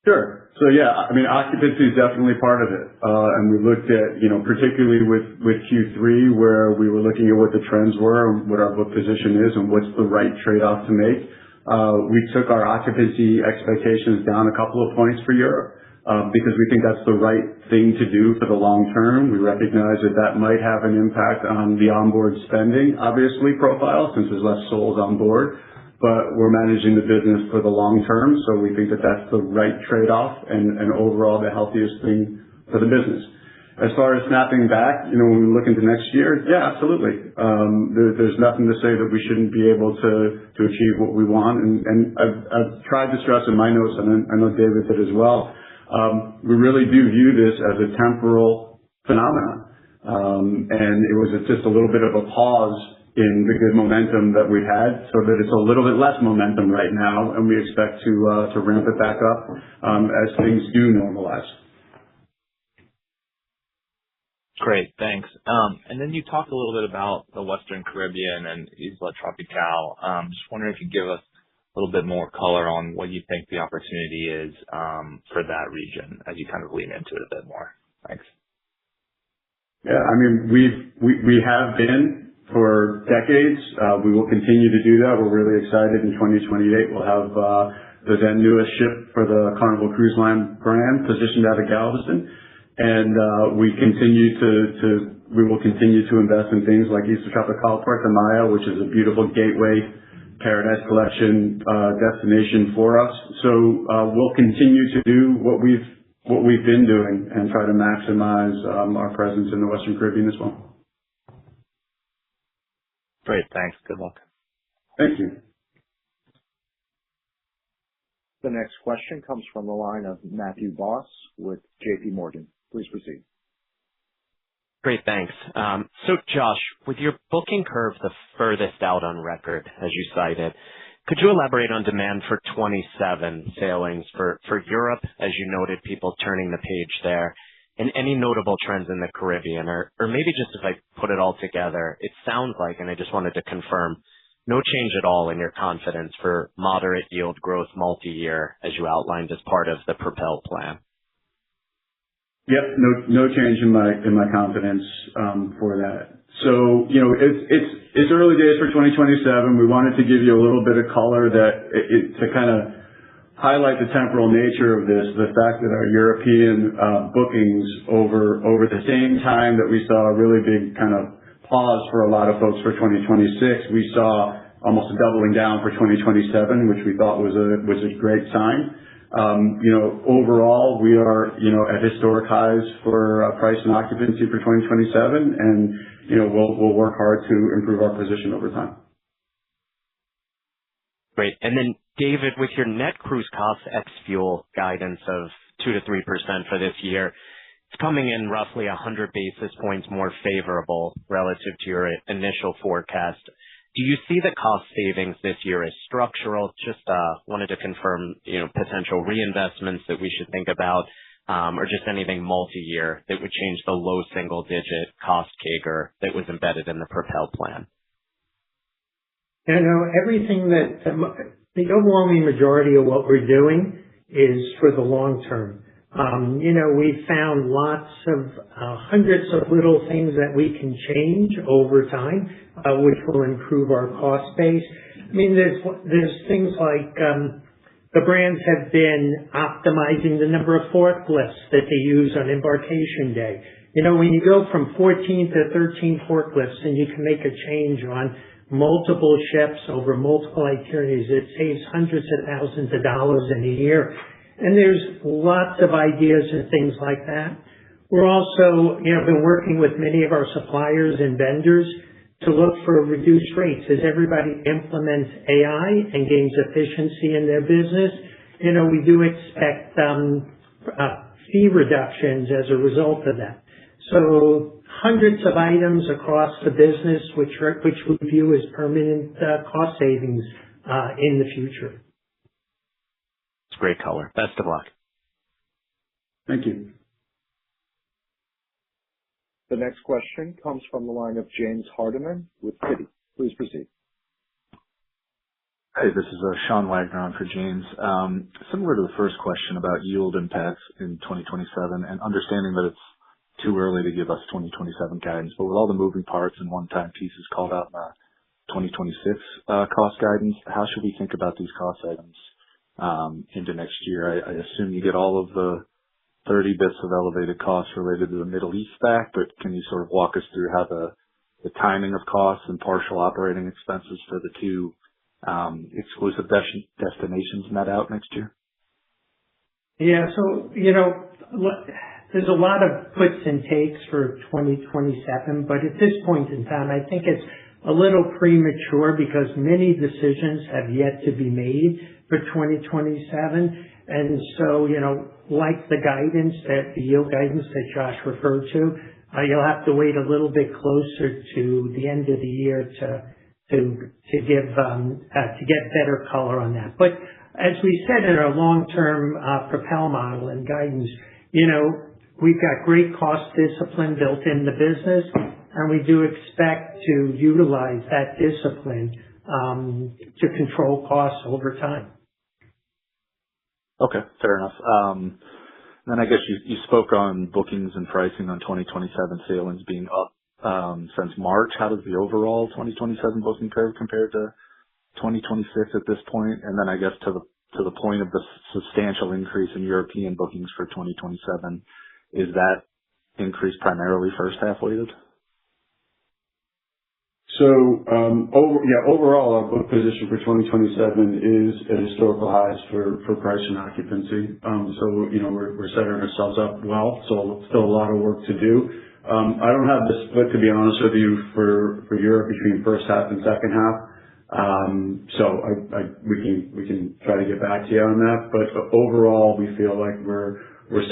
Sure. So yeah, I mean, occupancy is definitely part of it. And we looked at, particularly with Q3, where we were looking at what the trends were and what our book position is and what's the right trade-off to make. We took our occupancy expectations down a couple of points for Europe because we think that's the right thing to do for the long term. We recognize that might have an impact on the onboard spending, obviously, profile, since there's less souls on board. But we're managing the business for the long term, so we think that that's the right trade-off and overall the healthiest thing for the business. As far as snapping back, when we look into next year, yeah, absolutely. There's nothing to say that we shouldn't be able to achieve what we want. And I've tried to stress in my notes, and I know David did as well, we really do view this as a temporal phenomenon. And it was just a little bit of a pause in the good momentum that we had, so that it's a little bit less momentum right now, and we expect to ramp it back up as things do normalize. Great, thanks. And then you talked a little bit about the Western Caribbean and Isla Tropical. Just wondering if you could give us a little bit more color on what you think the opportunity is for that region as you kind of lean into it a bit more. Thanks. Yeah, I mean, we have been for decades. We will continue to do that. We're really excited. In 2028, we'll have the then newest ship for the Carnival Cruise Line brand positioned out of Galveston. And we will continue to invest in things like Isla Tropical Puerto Maya, which is a beautiful gateway Paradise Collection destination for us. So we'll continue to do what we've been doing and try to maximize our presence in the Western Caribbean as well. Great, thanks. Good luck. Thank you. The next question comes from the line of Matthew Boss with JP Morgan. Please proceed. Great, thanks. So Josh, with your booking curve the furthest out on record, as you cited, could you elaborate on demand for 27 sailings for Europe, as you noted, people turning the page there, and any notable trends in the Caribbean? Or maybe just if I put it all together, it sounds like, and I just wanted to confirm, no change at all in your confidence for moderate yield growth multi-year, as you outlined as part of the Propel plan. Yep, no change in my confidence for that. So, it's early days for 2027. We wanted to give you a little bit of color to kind of highlight the temporal nature of this, the fact that our European bookings over the same time that we saw a really big kind of pause for a lot of folks for 2026, we saw almost a doubling down for 2027, which we thought was a great sign. Overall, we are, at historic highs for price and occupancy for 2027, and, we'll work hard to improve our position over time. Great. And then, David, with your net cruise cost ex-fuel guidance of 2 to 3% for this year, it's coming in roughly 100 basis points more favorable relative to your initial forecast. Do you see the cost savings this year as structural? Just wanted to confirm, potential reinvestments that we should think about, or just anything multi-year that would change the low single-digit cost CAGR that was embedded in the Propel plan. Everything the overwhelming majority of what we're doing is for the long term. We've found lots of hundreds of little things that we can change over time, which will improve our cost base. I mean, there's things like the brands have been optimizing the number of forklifts that they use on embarkation day. When you go from 14 to 13 forklifts and you can make a change on multiple ships over multiple itineraries, it saves hundreds of thousands of dollars in a year. And there's lots of ideas and things like that. We're also, been working with many of our suppliers and vendors to look for reduced rates as everybody implements AI and gains efficiency in their business. We do expect fee reductions as a result of that. So hundreds of items across the business, which we view as permanent cost savings in the future. It's great color. Best of luck. Thank you. The next question comes from the line of James Hardiman with Citi. Please proceed. Hey, this is Sean Wagner on for James. Similar to the first question about yield impacts in 2027 and understanding that it's too early to give us 2027 guidance, but with all the moving parts and one-time pieces called out in the 2026 cost guidance, how should we think about these cost items into next year? I assume you get all of the 30 bits of elevated costs related to the Middle East back, but can you sort of walk us through how the timing of costs and partial operating expenses for the two exclusive destinations net out next year? Yeah, so, there's a lot of puts and takes for 2027, but at this point in time, I think it's a little premature because many decisions have yet to be made for 2027. And so, like the yield guidance that Josh referred to, you'll have to wait a little bit closer to the end of the year to get better color on that. But as we said in our long-term Propel model and guidance, we've got great cost discipline built in the business, and we do expect to utilize that discipline to control costs over time. Okay, fair enough. Then I guess you spoke on bookings and pricing on 2027 sailings being up since March. How does the overall 2027 booking curve compare to 2026 at this point? And then I guess to the point of the substantial increase in European bookings for 2027, is that increase primarily first half weighted? So, overall, our book position for 2027 is at historical highs for price and occupancy. So, we're setting ourselves up well. So, still a lot of work to do. I don't have the split, to be honest with you, for Europe between first half and second half. We can try to get back to you on that. But overall, we feel like we're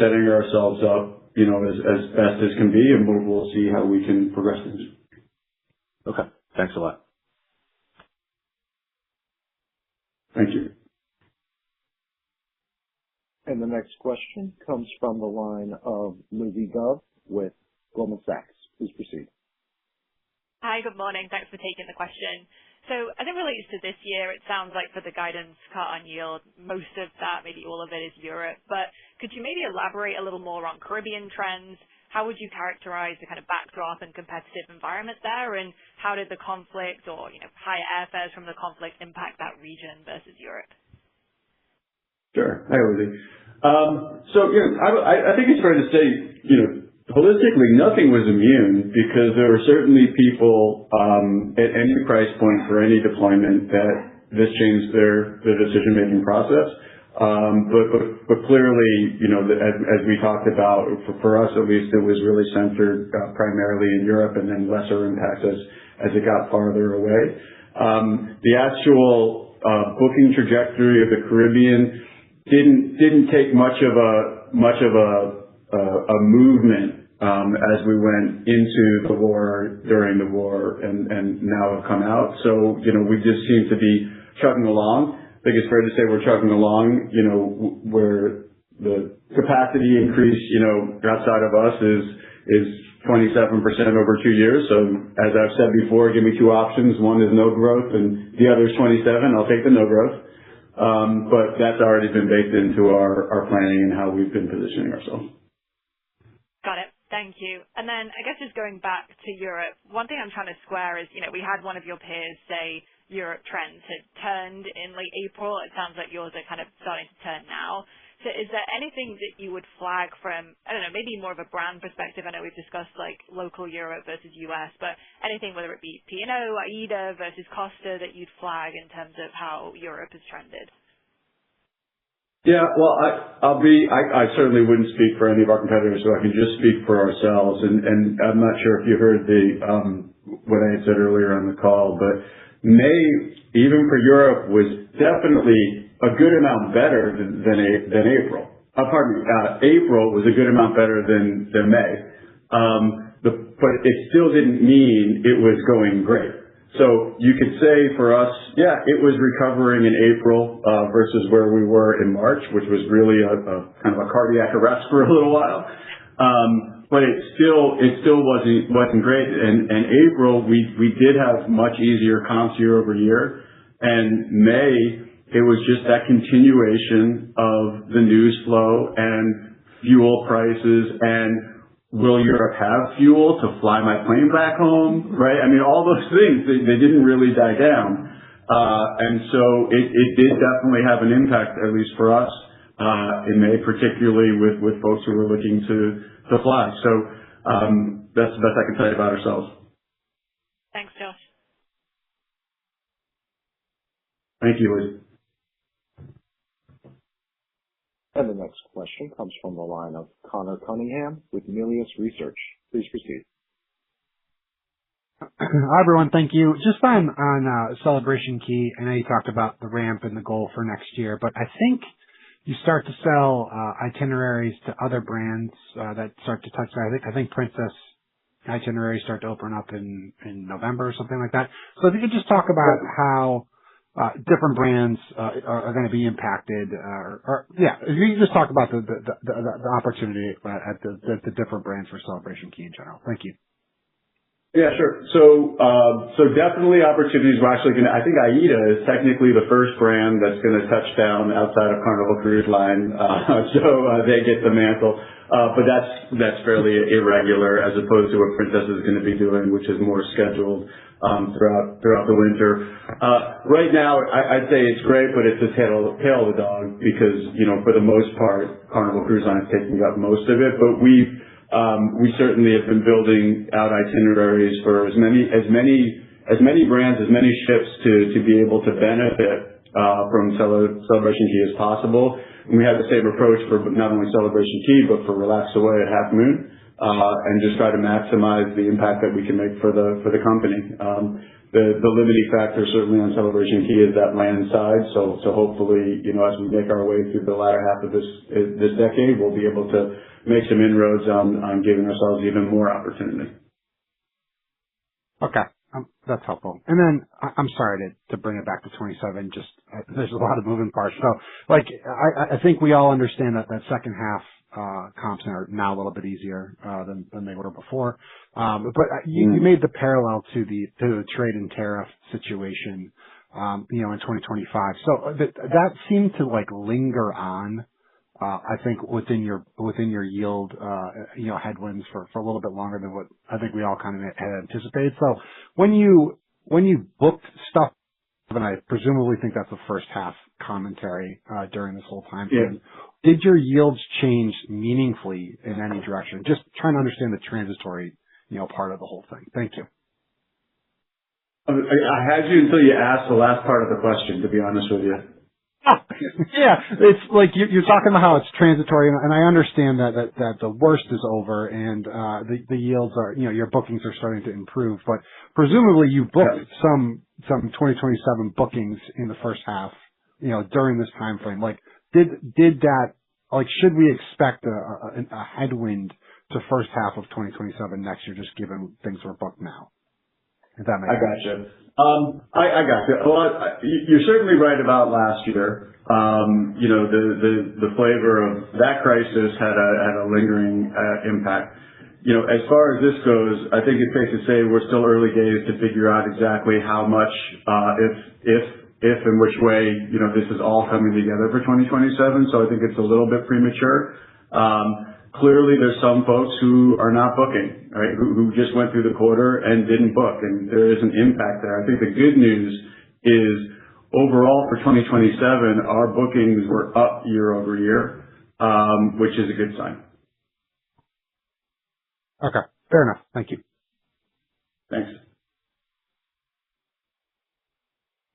setting ourselves up, as best as can be, and we'll see how we can progress things. Okay. Thanks a lot. Thank you. And the next question comes from the line of Lizzie Dove with Goldman Sachs. Please proceed. Hi, good morning. Thanks for taking the question. So as it relates to this year, it sounds like for the guidance cut on yield, most of that, maybe all of it, is Europe. But could you maybe elaborate a little more on Caribbean trends? How would you characterize the kind of backdrop and competitive environment there? And how did the conflict or high airfares from the conflict impact that region versus Europe? Sure. Hi, Lizzie. I think it's fair to say, holistically, nothing was immune because there were certainly people at any price point for any deployment that this changed their decision-making process. But clearly, as we talked about, for us at least, it was really centered primarily in Europe and then lesser impact as it got farther away. The actual booking trajectory of the Caribbean didn't take much of a movement as we went into the war, during the war, and now have come out. So we just seem to be chugging along. I think it's fair to say we're chugging along. Where the capacity increase outside of us is 27% over 2 years. So as I've said before, give me two options. One is no growth, and the other is 27. I'll take the no growth. But that's already been baked into our planning and how we've been positioning ourselves. Got it. Thank you. And then I guess just going back to Europe, one thing I'm trying to square is, we had one of your peers say Europe trends had turned in late April. It sounds like yours are kind of starting to turn now. So is there anything that you would flag from, I don't know, maybe more of a brand perspective? I know we've discussed like local Europe versus US, but anything, whether it be P&O, AIDA versus Costa, that you'd flag in terms of how Europe has trended? Yeah, well, I certainly wouldn't speak for any of our competitors, so I can just speak for ourselves. And I'm not sure if you heard what I had said earlier on the call, but May, even for Europe, was definitely a good amount better than April. Pardon me, April was a good amount better than May. But it still didn't mean it was going great. So you could say for us, yeah, it was recovering in April versus where we were in March, which was really a kind of a cardiac arrest for a little while. But it still wasn't great. And April, we did have much easier comps year over year. And May, it was just that continuation of the news flow and fuel prices and will Europe have fuel to fly my plane back home, right? I mean, all those things, they didn't really die down. And so it did definitely have an impact, at least for us, in May, particularly with folks who were looking to fly. So that's the best I can tell you about ourselves. Thanks, Josh. Thank you, Liz. And the next question comes from the line of Connor Cunningham with Melius Research. Please proceed. Hi, everyone. Thank you. Just on Celebration Key, I know you talked about the ramp and the goal for next year, but I think you start to sell itineraries to other brands that start to touch that. I think Princess itineraries start to open up in November or something like that. So if you could just talk about how different brands are going to be impacted, if you could just talk about the opportunity at the different brands for Celebration Key in general. Thank you. Yeah, sure. So definitely opportunities. We're actually I think AIDA is technically the first brand that's going to touch down outside of Carnival Cruise Line. So they get the mantle. But that's fairly irregular as opposed to what Princess is going to be doing, which is more scheduled throughout the winter. Right now, I'd say it's great, but it's the tail of the dog because, for the most part, Carnival Cruise Line is taking up most of it. But we certainly have been building out itineraries for as many brands, as many ships to be able to benefit from Celebration Key as possible. And we have the same approach for not only Celebration Key, but for Relax Away at Half Moon, and just try to maximize the impact that we can make for the company. The limiting factor certainly on Celebration Key is that land side. So hopefully, as we make our way through the latter half of this decade, we'll be able to make some inroads on giving ourselves even more opportunity. Okay. That's helpful. And then I'm sorry to bring it back to 27. Just there's a lot of moving parts. So I think we all understand that second half comps are now a little bit easier than they were before. But you made the parallel to the trade and tariff situation, in 2025. So that seemed to linger on. I think within your yield, headwinds for a little bit longer than what I think we all kind of had anticipated. So when you booked stuff, and I presumably think that's the first half commentary during this whole time frame, did your yields change meaningfully in any direction? Just trying to understand the transitory, part of the whole thing. Thank you. I had you until you asked the last part of the question, to be honest with you. Yeah, it's like you're talking about how it's transitory, and I understand that the worst is over, and the yields are, your bookings are starting to improve. But presumably, you booked some 2027 bookings in the first half, during this time frame. Did that? Should we expect a headwind to first half of 2027 next year, just given things were booked now? If that makes sense. I gotcha. I gotcha. Well, you're certainly right about last year. The flavor of that crisis had a lingering impact. As far as this goes, I think it's safe to say we're still early days to figure out exactly how much, if and which way, this is all coming together for 2027. So I think it's a little bit premature. Clearly, there's some folks who are not booking, right? Who just went through the quarter and didn't book, and there is an impact there. I think the good news is overall for 2027, our bookings were up year over year, which is a good sign. Okay, fair enough. Thank you. Thanks.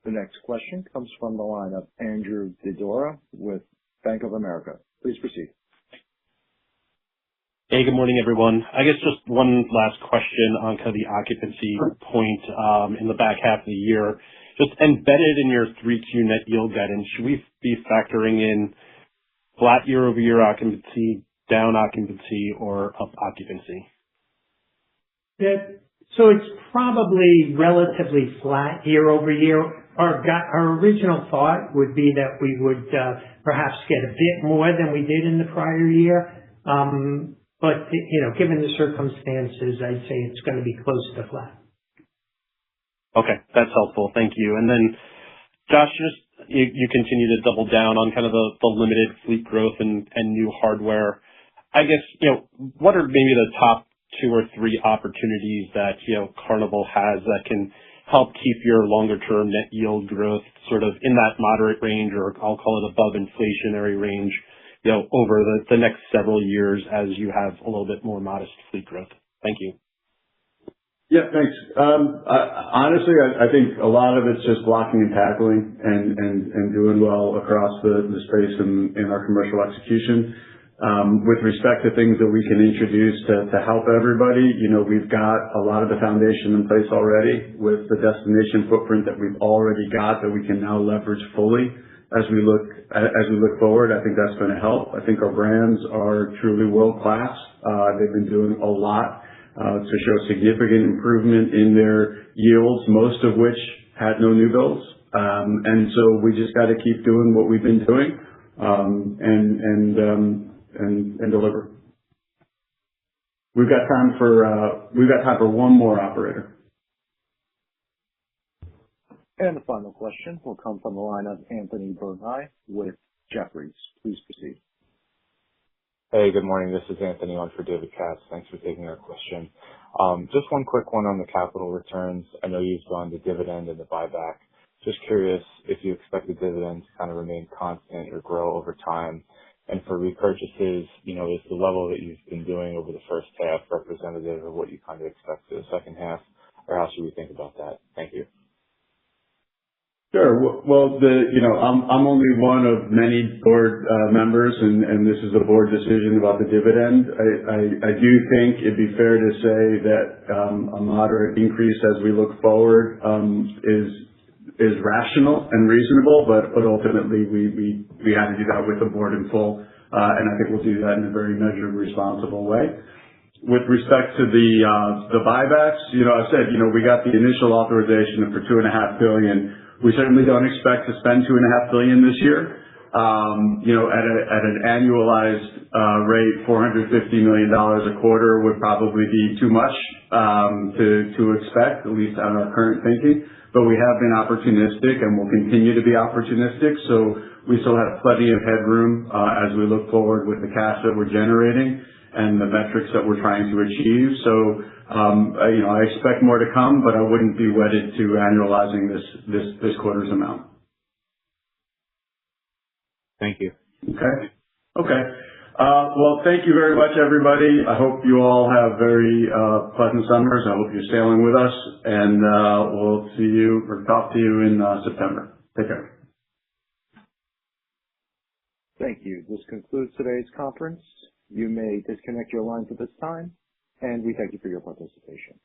The next question comes from the line of Andrew Didora with Bank of America. Please proceed. Hey, good morning, everyone. I guess just one last question on kind of the occupancy point in the back half of the year. Just embedded in your 3Q net yield guidance, should we be factoring in flat year-over-year occupancy, down occupancy, or up occupancy? Yeah. So it's probably relatively flat year-over-year. Our original thought would be that we would perhaps get a bit more than we did in the prior year. But, given the circumstances, I'd say it's going to be close to flat. Okay, that's helpful. Thank you. And then, Josh, you continue to double down on kind of the limited fleet growth and new hardware. I guess, what are maybe the top 2 or 3 opportunities that, Carnival has that can help keep your longer-term net yield growth sort of in that moderate range, or I'll call it above inflationary range, over the next several years as you have a little bit more modest fleet growth? Thank you. Yeah, thanks. Honestly, I think a lot of it's just blocking and tackling and doing well across the space in our commercial execution. With respect to things that we can introduce to help everybody, we've got a lot of the foundation in place already with the destination footprint that we've already got that we can now leverage fully. As we look forward, I think that's going to help. I think our brands are truly world-class. They've been doing a lot to show significant improvement in their yields, most of which had no new builds. And so we just got to keep doing what we've been doing and deliver. We've got time for one more operator. And the final question will come from the line of Anthony Bernay with Jefferies. Please proceed. Hey, good morning. This is Anthony on for David Katz. Thanks for taking our question. Just one quick one on the capital returns. I know you've gone the dividend and the buyback. Just curious if you expect the dividend to kind of remain constant or grow over time. And for repurchases, is the level that you've been doing over the first half representative of what you kind of expect for the second half, or how should we think about that? Thank you. Sure. Well, I'm only one of many board members, and this is a board decision about the dividend. I do think it'd be fair to say that a moderate increase as we look forward is rational and reasonable, but ultimately we had to do that with the board in full, and I think we'll do that in a very measured, responsible way. With respect to the buybacks, I've said, we got the initial authorization for $2.5 billion. We certainly don't expect to spend $2.5 billion this year. At an annualized rate, $450 million a quarter would probably be too much to expect, at least on our current thinking. But we have been opportunistic and will continue to be opportunistic. So we still have plenty of headroom as we look forward with the cash that we're generating and the metrics that we're trying to achieve. So I expect more to come, but I wouldn't be wedded to annualizing this quarter's amount. Thank you. Okay. Well, thank you very much, everybody. I hope you all have very pleasant summers. I hope you're sailing with us, and we'll see you or talk to you in September. Take care. Thank you. This concludes today's conference. You may disconnect your lines at this time, and we thank you for your participation.